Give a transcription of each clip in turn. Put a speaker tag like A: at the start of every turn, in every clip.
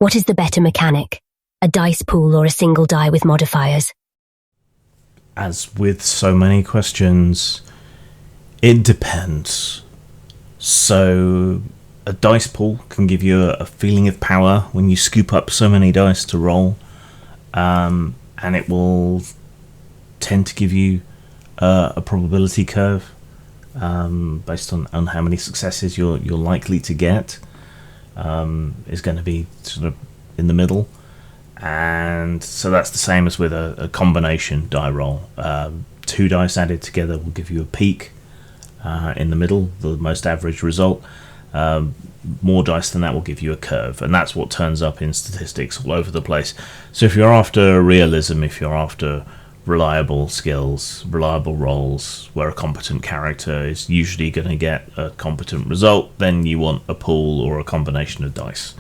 A: What is the better mechanic? A dice pool or a single die with modifiers?
B: As with so many questions, it depends. So, a dice pool can give you a feeling of power when you scoop up so many dice to roll, and it will tend to give you a probability curve based on how many successes you're likely to get. Is going to be sort of in the middle, and so that's the same as with a combination die roll. 2 dice added together will give you a peak in the middle, the most average result. More dice than that will give you a curve, and that's what turns up in statistics all over the place. So if you're after realism, if you're after reliable skills, reliable rolls, where a competent character is usually going to get a competent result, then you want a pool or a combination of dice.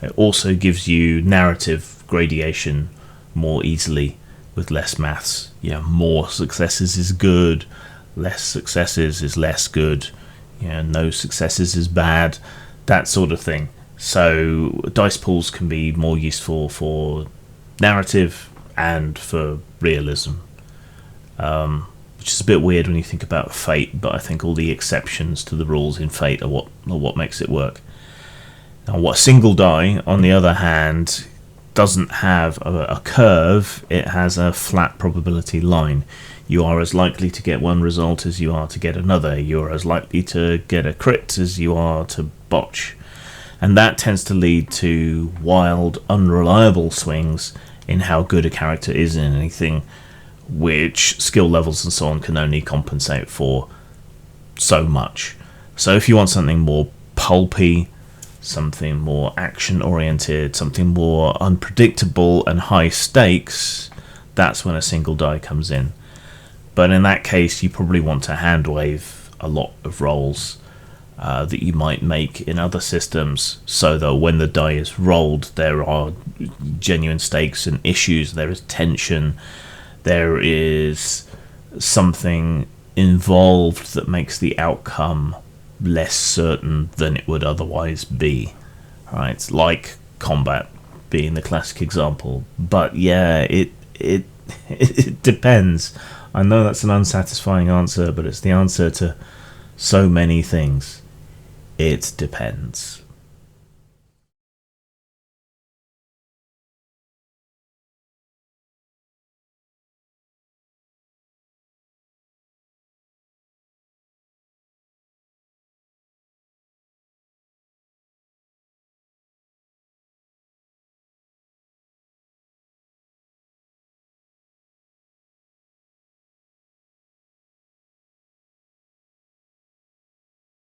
B: It also gives you narrative gradation more easily with less maths. More successes is good, less successes is less good, no successes is bad, that sort of thing. So dice pools can be more useful for narrative and for realism, which is a bit weird when you think about Fate, but I think all the exceptions to the rules in Fate are what makes it work. Now, what single die, on the other hand, doesn't have a curve, it has a flat probability line. You are as likely to get one result as you are to get another. You're as likely to get a crit as you are to botch. And that tends to lead to wild, unreliable swings in how good a character is in anything, which skill levels and so on can only compensate for so much. So if you want something more pulpy, something more action-oriented, something more unpredictable and high stakes, that's when a single die comes in. But in that case, you probably want to hand-wave a lot of rolls that you might make in other systems, so that when the die is rolled, there are genuine stakes and issues, there is tension, there is something involved that makes the outcome less certain than it would otherwise be. Right? Like combat being the classic example. But yeah, it depends. I know that's an unsatisfying answer, but it's the answer to so many things. It depends.